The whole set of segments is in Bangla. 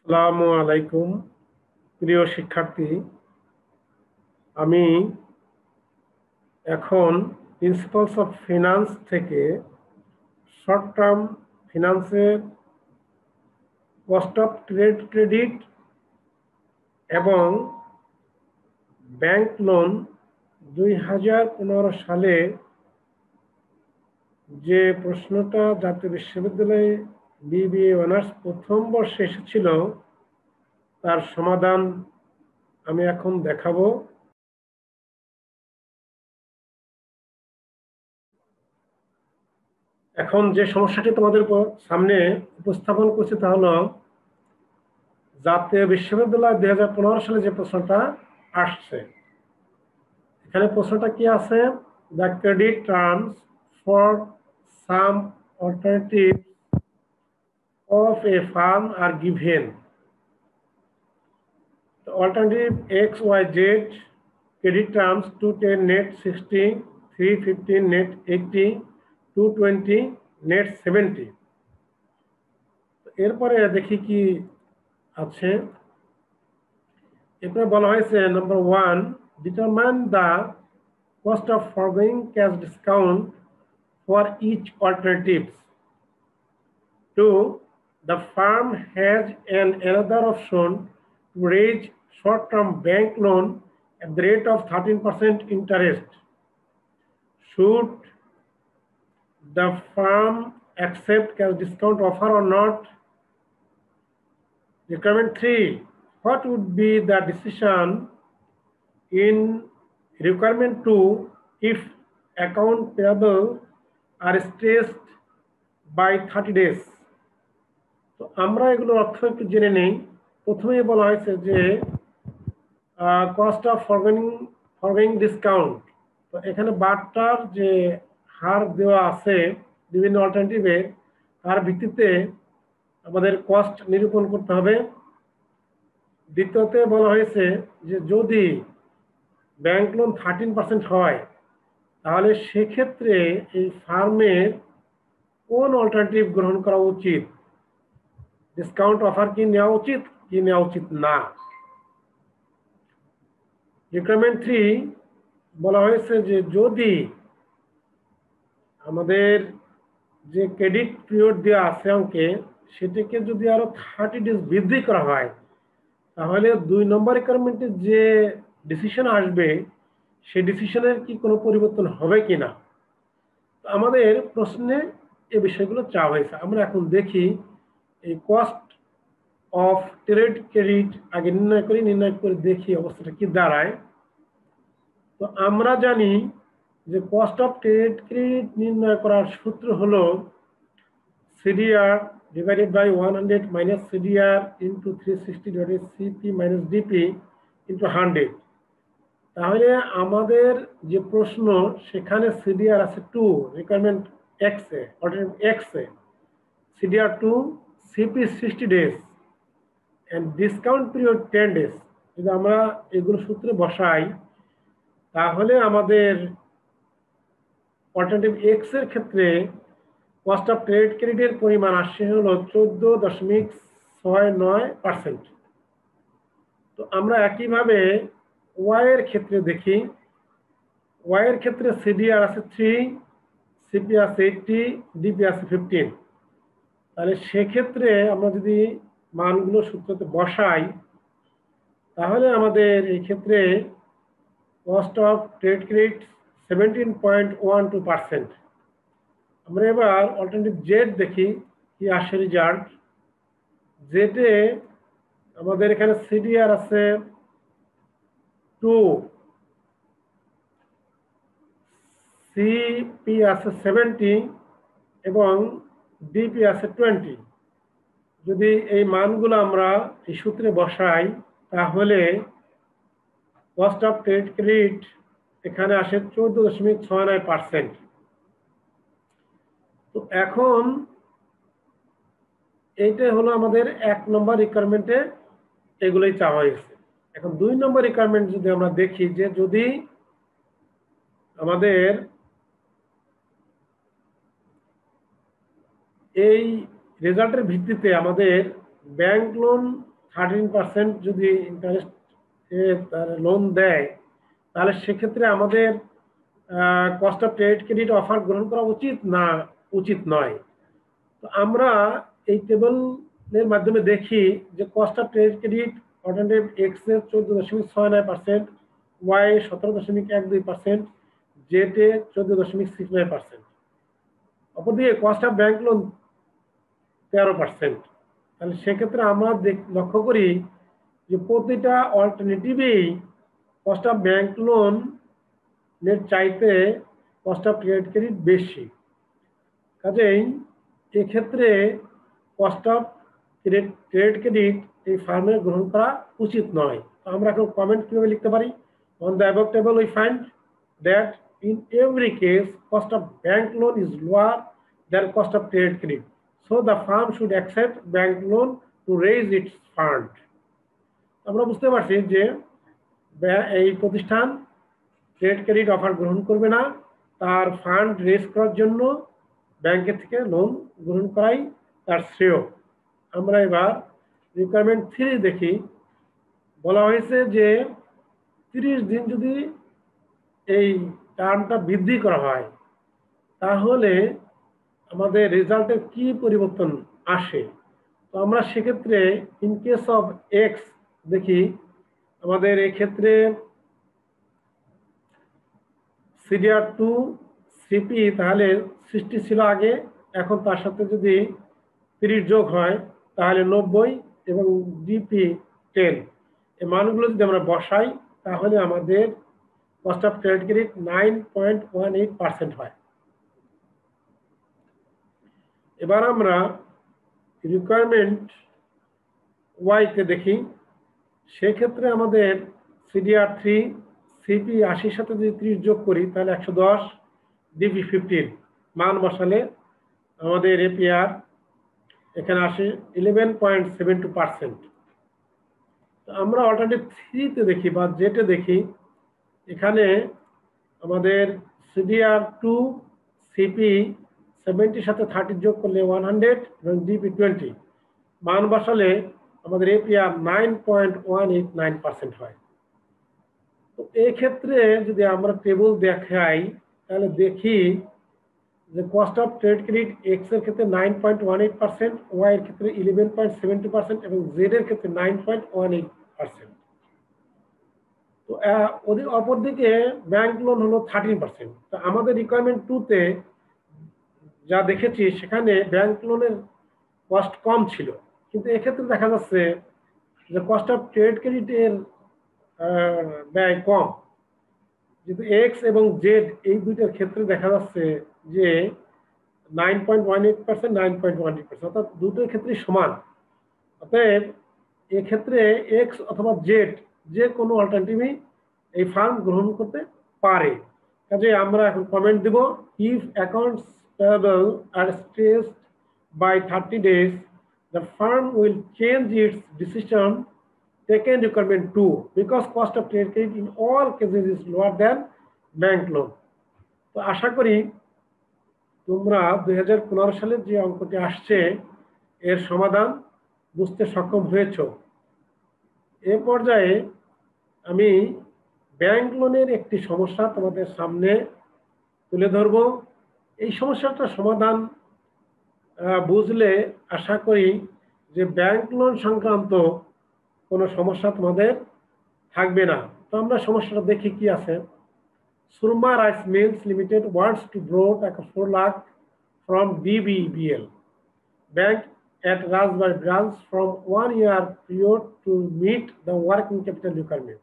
আসসালামু আলাইকুম প্রিয় শিক্ষার্থী। আমি এখন প্রিন্সিপালস অফ ফিনান্স থেকে শর্ট টার্ম ফিনান্সের কস্ট অফ ট্রেড ক্রেডিট এবং ব্যাংক লোন 2015 সালে যে প্রশ্নটা জাতীয় বিশ্ববিদ্যালয়ে বিবিএ অনার্স প্রথম বর্ষে এসেছিল তার সমাধান আমি এখন দেখাবো। এখন যে সমস্যাটি তোমাদের সামনে উপস্থাপন করছে তা হলো জাতীয় বিশ্ববিদ্যালয় 2015 সালে যে প্রশ্নটা আসছে। এখানে প্রশ্নটা কি আছে? The credit terms for some alternative of A farm are given. The alternative XYZ credit terms 210 net 60, 315 net 80, 220 net 70। এরপরে দেখি কি আছে। এরপরে বলা হয়েছে number 1, determine the cost of foregoing cash discount for each alternatives. 2, the firm has another option to raise short-term bank loan at the rate of 13% interest. Should the firm accept cash discount offer or not? Requirement 3, what would be the decision in requirement 2 if account payable are stretched by 30 days? তো আমরা এগুলোর অর্থ একটু জেনে নেই। প্রথমেই বলা হয়েছে যে কস্ট অফ ফরগোয়িং ডিসকাউন্ট। তো এখানে বারটার যে হার দেওয়া আছে বিভিন্ন অল্টারনেটিভে তার ভিত্তিতে আমাদের কস্ট নিরূপণ করতে হবে। দ্বিতীয়তে বলা হয়েছে যে যদি ব্যাংক লোন 13% হয় তাহলে সেক্ষেত্রে এই ফার্মের কোন অল্টারনেটিভ গ্রহণ করা উচিত, ডিসকাউন্ট অফার কি নেওয়া উচিত কি নেওয়া উচিত না। রিকোয়ারমেন্ট 3 বলা হয়েছে যে যদি আমাদের যে ক্রেডিট পিরিয়ড দেওয়া আছে অঙ্কে সেটাকে যদি আরো 30 ডেজ বৃদ্ধি করা হয় তাহলে 2 নম্বর রিকোয়ারমেন্টে যে ডিসিশন আসবে সেই ডিসিশনের কি কোনো পরিবর্তন হবে কিনা। আমাদের প্রশ্নে এই বিষয়গুলো চাওয়া হয়েছে। আমরা এখন দেখি এই কস্ট অফ ট্রেড ক্রেডিট আগে নির্ণয় করে দেখি অবস্থাটা কি দাঁড়ায়। তো আমরা জানি যে কস্ট অফ ট্রেড ক্রেডিট নির্ণয় করার সূত্র হলো CDR divided by 100 minus CDR into 360 divided CP minus DP into 100। তাহলে আমাদের যে প্রশ্ন সেখানে সিডিআর আছে 2, requirement X A alternative X A, CDR 2, CP 60 days and discount period 10 days. যদি আমরা এগুলো সূত্রে বসাই তাহলে আমাদের অল্টারনেটিভ এক্স এর ক্ষেত্রে কস্ট অফ ট্রেড ক্রেডিটের পরিমাণ আসছে হলো 14.69%। তো আমরা একইভাবে ওয়াই এর ক্ষেত্রে দেখি। ওয়াই এর ক্ষেত্রে সিডিআর আছে 3, সিপি আছে 80, ডিপি আছে 15। তাহলে সেক্ষেত্রে আমরা যদি মানগুলো সূত্রতে বসাই তাহলে আমাদের এই ক্ষেত্রে কস্ট অফ ট্রেড ক্রেডিট 17.12%। আমরা এবার অল্টারনেটিভ জেড দেখি কি আসে রেজাল্ট। জেডে আমাদের এখানে সিডিআর আছে 2, সিপি আছে 70 এবং ডিপি আছে 20। যদি এই মানগুলো আমরা এই সূত্রে বসাই তাহলে কস্ট অফ ট্রেড ক্রেডিট এখানে আসে 14.69%। তো এখন এইটা হলো আমাদের 1 নম্বর রিকোয়ারমেন্টে এগুলোই চাওয়া হয়েছে। এখন 2 নম্বর রিকোয়ারমেন্ট যদি আমরা দেখি যে যদি আমাদের এই রেজাল্টের ভিত্তিতে আমাদের ব্যাংক লোন 13% যদি ইন্টারেস্ট লোন দেয়, তাহলে সেক্ষেত্রে আমাদের cost of trade credit offer গ্রহণ করা উচিত না উচিত নয়। তো আমরা এই টেবলের মাধ্যমে দেখি যে cost of trade credit alternative x এর 14.69%, ওয়াই 17.12%, জেড এ 14.69%। অপরদিকে কস্ট অফ ব্যাংক লোন 13%। তাহলে সেক্ষেত্রে আমরা লক্ষ্য করি যে প্রতিটা অল্টারনেটিভেই কস্ট অফ ব্যাংক লোন এর চাইতে কস্ট অফ ট্রেড ক্রেডিট বেশি। কাজেই এক্ষেত্রে কস্ট অফ ট্রেড ক্রেডিট এই ফার্মের গ্রহণ করা উচিত নয়। আমরা এখন কমেন্ট কিভাবে লিখতে পারি? On the above table we find that in every case cost of bank loan is lower than cost of trade credit, so the firm should accept bank loan to raise its fund. আমরা বুঝতে পারছি যে এই প্রতিষ্ঠান ট্রেড ক্রেডিট অফার গ্রহণ করবে না, তার ফান্ড রেজ করার জন্য ব্যাংকের থেকে লোন গ্রহণ করাই তার শ্রেয়। আমরা এবার রিকোয়ারমেন্ট 3 দেখি। বলা হয়েছে যে 30 দিন যদি এই টার্মটা বৃদ্ধি করা হয় তাহলে আমাদের রেজাল্টে কি পরিবর্তন আসে। তো আমরা সেক্ষেত্রে ইন কেস অফ এক্স দেখি, আমাদের এক্ষেত্রে সিডিআর 2 সিপি তাহলে 60 ছিল আগে, এখন তার সাথে যদি 30 যোগ হয় তাহলে 90 এবং ডিপি 10, এই মানগুলো যদি আমরা বসাই তাহলে আমাদের কস্ট অফ ট্রেড ক্রেডিট 9.18% হয়। এবার আমরা রিকোয়ারমেন্ট ওয়াই তে দেখি, সেক্ষেত্রে আমাদের সিডিআর 3 সিপি 80 সাথে যদি 30 যোগ করি তাহলে 110, ডিপি 15, মান বসালে আমাদের এপিআর এখানে আসে 11.72%। আমরা অল্টারনেটিভ 3 তে দেখি বা জেটে দেখি, এখানে আমাদের সিডিআর 2 সিপি 70 সাথে 30 যোগ করলে 100 এবং ডিপি 20, মান বসালে আমাদের এপিআর 9.189% হয়। তো এই ক্ষেত্রে যদি আমরা টেবল দেখাই তাহলে দেখি যে cost of trade credit x এর ক্ষেত্রে 9.18%, ওয়াই এর ক্ষেত্রে 11.72% এবং জেড এর ক্ষেত্রে 9.18%। তো অপরদিকে ব্যাংক লোন হলো 13%। তো আমাদের রিকোয়ারমেন্ট 2 তে যা দেখেছি সেখানে ব্যাংক লোনের কস্ট কম ছিল, কিন্তু এক্ষেত্রে দেখা যাচ্ছে যে কস্ট অফ ট্রেড ক্রেডিটের ব্যয় কম। যেহেতু এক্স এবং জেড এই দুইটার ক্ষেত্রে দেখা যাচ্ছে যে 9.18%, 9.18%, অর্থাৎ দুটোর ক্ষেত্রেই সমান। অতএব এক্ষেত্রে এক্স অথবা জেড যে কোনো অল্টারনেটিভই এই ফার্ম গ্রহণ করতে পারে। কাজে আমরা এখন কমেন্ট দেব, if accounts payable are stressed by 30 days, the firm will change its decision taken requirement 2 because cost of trade credit in all cases is lower than bank loan. তো আশা করি তোমরা 2015 সালের যে অঙ্কটি আসছে এর সমাধান বুঝতে সক্ষম হয়েছ। এ পর্যায়ে আমি ব্যাংক লোনের একটি সমস্যা তোমাদের সামনে তুলে ধরব। এই সমস্যাটা সমাধান বুঝলে আশা করি যে ব্যাংক লোন সংক্রান্ত কোনো সমস্যা তোমাদের থাকবে না। তো আমরা সমস্যাটা দেখি কি আছে। Surma rice mills Limited wants to borrow টাকা 4 lakh from BBBL Bank at Rajbari branch from 1 year period to meet the working capital requirement.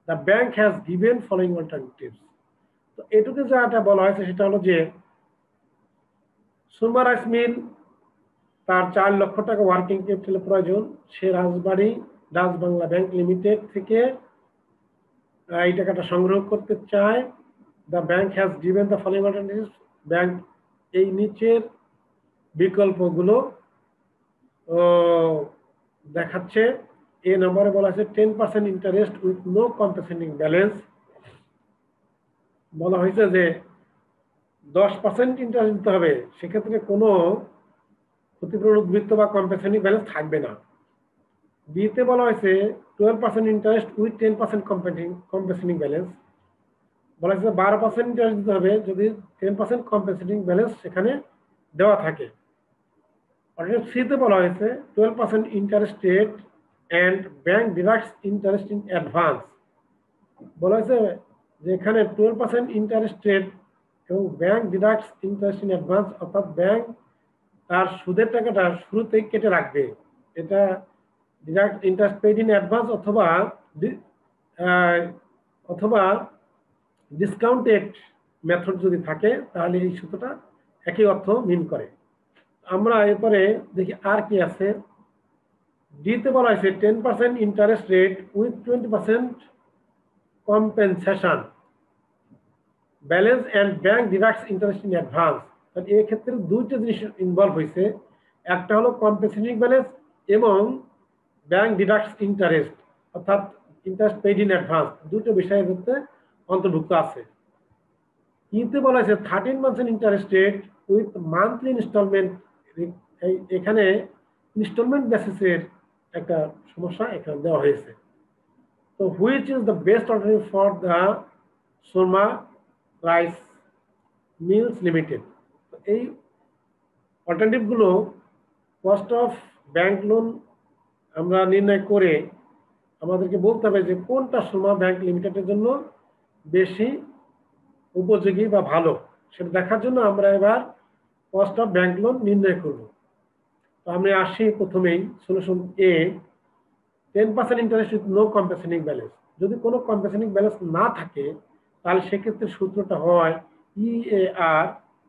The bank has given following alternatives. তো এটুকু যেটা বলা হয়েছে সেটা হলো যে সুরমা রাইস মিল তার 4 লক্ষ টাকা ওয়ার্কিং ক্যাপিটালের প্রয়োজন, সে Rajbari Dutch Bangla Bank Limited থেকে এই টাকাটা সংগ্রহ করতে চায়। The bank has given the following alternatives, bank এই নিচের বিকল্পগুলো দেখাচ্ছে। এ নম্বরে বলা আছে 10% interest with no compensating balance. বলা হয়েছে যে 10% ইন্টারেস্ট দিতে হবে, সেক্ষেত্রে কোনো ক্ষতিপূরণ উদ্বৃত্ত বা কম্পেনসেটিং ব্যালেন্স থাকবে না। বিতে বলা হয়েছে 12% ইন্টারেস্ট উইথ 10% কম্পেনসেটিং ব্যালেন্স। বলা হয়েছে 12% ইন্টারেস্ট দিতে হবে যদি 10% কম্পেনসেটিং ব্যালেন্স সেখানে দেওয়া থাকে। অর্থাৎ সিতে বলা হয়েছে 12% interest rate and bank deducts interest in advance. বলা হয়েছে যে এখানে 12% ইন্টারেস্ট রেট এবং bank deducts interest in advance, অর্থাৎ ব্যাংক তার সুদের টাকাটা শুরুতেই কেটে রাখবে। এটা deduct interest paid in advance অথবা ডিসকাউন্টেড মেথড যদি থাকে তাহলে এই সূত্রটা একই অর্থ মিন করে। আমরা এরপরে দেখি আর কি আছে। ডিতে বলা হয়েছে 10% interest rate with 20% compensation balance and bank deducts interest in advance. এই ক্ষেত্রে দুইটা জিনিস ইনভলভ হয়েছে, একটা হলো কম্পেনসেটিং ব্যালেন্স এবং ব্যাংক ডিডাক্টস ইন্টারেস্ট, অর্থাৎ ইন্টারেস্ট পেইড ইন অ্যাডভান্স, দুটো বিষয়ের মধ্যে অন্তর্ভুক্ত আছে। ইতে বলা হয়েছে 13% interest rate with monthly installment. এখানে ইনস্টলমেন্ট বেসিসের একটা সমস্যা এখানে দেওয়া হয়েছে। তো which is the best alternative for the Surma rice mills limited. এই অল্টারনেটিভগুলো কস্ট অফ ব্যাংক লোন আমরা নির্ণয় করে আমাদেরকে বলতে হবে যে কোনটা সুরমা ব্যাংক লিমিটেডের জন্য বেশি উপযোগী বা ভালো, সেটা দেখার জন্য আমরা এবার কস্ট অফ ব্যাংক লোন নির্ণয় করব। তো আমরা আসি প্রথমেই solution A, 10% interest with no compensating balance. যদি কোনো কম্পেনসেটিং ব্যালেন্স না থাকে তাহলে সেক্ষেত্রে সূত্রটা হয় EAR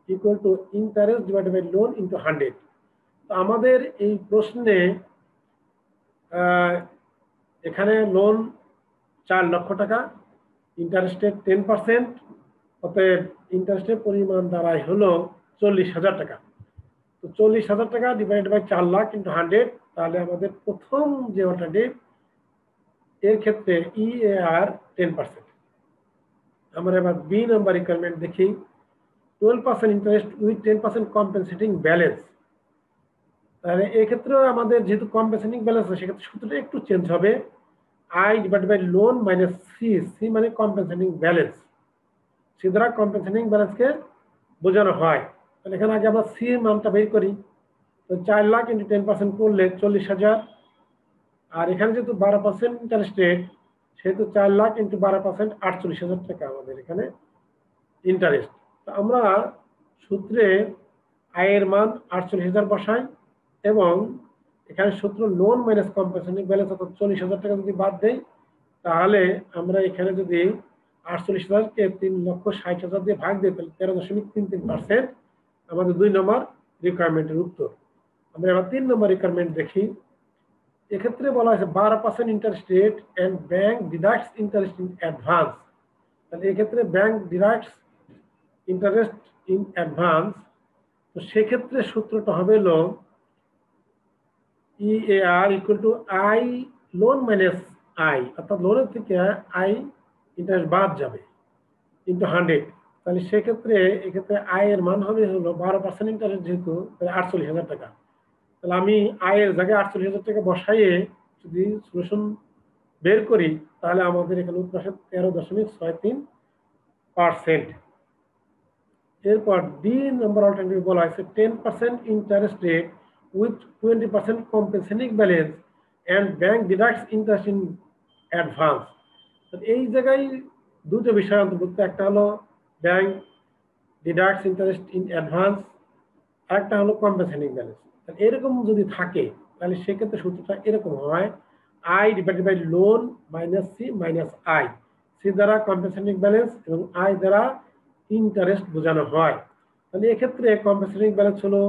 equal to interest divided by loan into 100। তো আমাদের এই প্রশ্নে এখানে লোন 4 লক্ষ টাকা, ইন্টারেস্টের 10%, অতএব ইন্টারেস্টের পরিমাণ দাঁড়ায় হলো 40,000 টাকা। তো 40,000 টাকা ডিভাইড বাই 4 লাখ ইন্টু 100, তাহলে আমাদের প্রথম যে অল্টারনেটিভ এর ক্ষেত্রে EAR 10%। আমরা এবার বি নাম্বার রিকোয়ারমেন্ট দেখি। 12% ইন্টারেস্ট উইথ 10% কম্পেনসেটিং ব্যালেন্স। তাহলে এক্ষেত্রে আমাদের যেহেতু কম্পেনসেটিং ব্যালেন্স আছে সেক্ষেত্রে সূত্রটা একটু চেঞ্জ হবে। I divide by loan minus C মানে কম্পেনসেটিং ব্যালেন্স। সি দ্বারা কম্পেনসেটিং ব্যালেন্সকে বোঝানো হয়। তাহলে এখানে আগে আমরা সি মানটা বের করি। তো 4 লাখ ইন্টু 10% করলে 40,000, আর এখানে যেহেতু 12% ইন্টারেস্ট রেট সেহেতু 4 লাখ ইন্টু 12% 48,000 টাকা আমাদের এখানে ইন্টারেস্ট। তো আমরা সূত্রে আয়ের মান 48,000 বসাই এবং এখানে সূত্র লোন মাইনাস কম্পেনসেটিং ব্যালেন্স অর্থাৎ 40,000 টাকা যদি বাদ দেই তাহলে আমরা এখানে যদি 48,000কে 3,60,000 দিয়ে ভাগ দিই তাহলে 13.33% আমাদের 2 নম্বর রিকোয়ারমেন্টের উত্তর। আমরা এবার 3 নম্বর রিকোয়ারমেন্ট দেখি। এক্ষেত্রে বলা হয়েছে 12% interest rate and bank deducts interest in advance. তাহলে এক্ষেত্রে bank deducts interest in advance. তো সেক্ষেত্রে সূত্রটা হবে হলো EAR equal to i loan minus i, অর্থাৎ লোনের থেকে আই ইন্টারেস্ট বাদ যাবে ইন্টু 100। তাহলে সেক্ষেত্রে এক্ষেত্রে আয়ের মান হবে হলো 12% ইন্টারেস্ট যেহেতু 48,000 টাকা। তাহলে আমি আয়ের জায়গায় 48,000 টাকা বসাইয়ে যদি সলিউশন বের করি তাহলে আমাদের এখানে উত্তর আসে 13.63%। এরপর ডি নম্বর অল্টারনেটিভ বলা হয়েছে 10% interest rate with 20% compensating balance and bank deducts interest in advance. এই জায়গায় দুটো বিষয় অন্তর্ভুক্ত, একটা হলো bank deducts interest in advance, আরেকটা হলো কম্পেনসেটিং ব্যালেন্স। এরকম যদি থাকে তাহলে সেক্ষেত্রে সূত্রটা এরকম হয় I divided by loan minus C minus I. C দ্বারা কম্পেনসেটিং ব্যালেন্স এবং আই দ্বারা ইন্টারেস্ট বোঝানো হয়। তাহলে এক্ষেত্রে কম্পেনসেটিং ব্যালেন্স হলো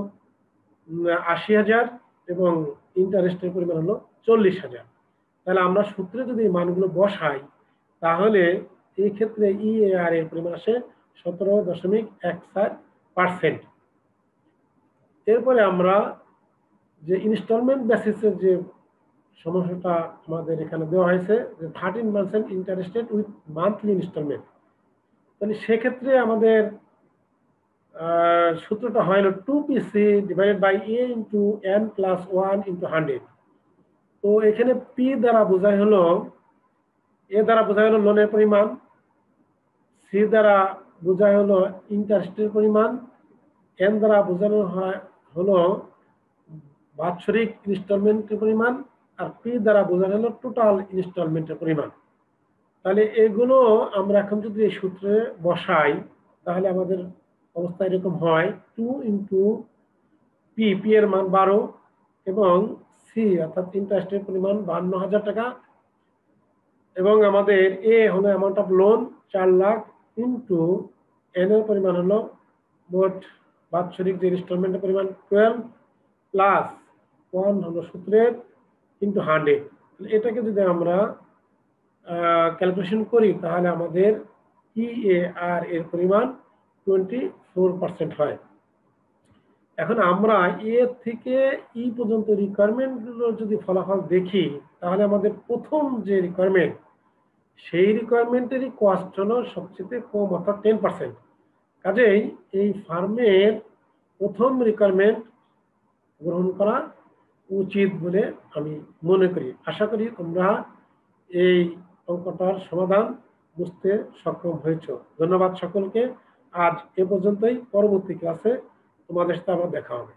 80,000 এবং ইন্টারেস্টের পরিমাণ হলো 40,000। তাহলে আমরা সূত্রে যদি মানগুলো বসাই তাহলে এই ক্ষেত্রে EAR এর পরিমাণ আসে 17.14%। এরপরে আমরা যে ইনস্টলমেন্ট বেসিসের যে সমস্যাটা আমাদের এখানে দেওয়া হয়েছে যে 13% ইন্টারেস্টেড উইথ মান্থলি ইনস্টলমেন্ট। তাহলে সেক্ষেত্রে আমাদের সূত্রটা হয় হলো 2PC divided by A into n plus 1 into 100। তো এখানে পি দ্বারা বোঝায় হলো, এ দ্বারা বোঝায় হলো লোনের পরিমাণ, সি দ্বারা বোঝায় হলো ইন্টারেস্টের পরিমাণ, এন দ্বারা বোঝানো হয় হলো বাৎসরিক ইনস্টলমেন্টের পরিমাণ, আর পি দ্বারা বোঝানো হলো টোটাল ইনস্টলমেন্টের পরিমাণ। তাহলে এগুলো আমরা এখন যদি এই সূত্রে বসাই তাহলে আমাদের অবস্থা এরকম হয় 2 ইন্টু পি, পি এর মান 12 এবং সি অর্থাৎ ইন্টারেস্টের পরিমাণ 52,000 টাকা, এবং আমাদের এ হলো amount of loan 4 lakh into N এর পরিমাণ হলো মোট বাৎসরিক যে ইনস্টলমেন্টের পরিমাণ 12 প্লাস 1 হলো সূত্রের ইন্টু 100। এটাকে যদি আমরা ক্যালকুলেশন করি তাহলে আমাদের EAR এর পরিমাণ 24% হয়। এখন আমরা এ থেকে ই পর্যন্ত রিকোয়ারমেন্টগুলো যদি ফলাফল দেখি তাহলে আমাদের প্রথম যে রিকোয়ারমেন্ট সেই রিকোয়ারমেন্টেরই কস্ট হলো সবচেয়ে কম অর্থাৎ 10%। কাজেই এই ফার্মের প্রথম রিকোয়ারমেন্ট গ্রহণ করা উচিত বলে আমি মনে করি। আশা করি তোমরা এই অঙ্কটার সমাধান বুঝতে সক্ষম হয়েছ। ধন্যবাদ সকলকে। আজ এ পর্যন্তই, পরবর্তী ক্লাসে তোমাদের সাথে আবার দেখা হবে।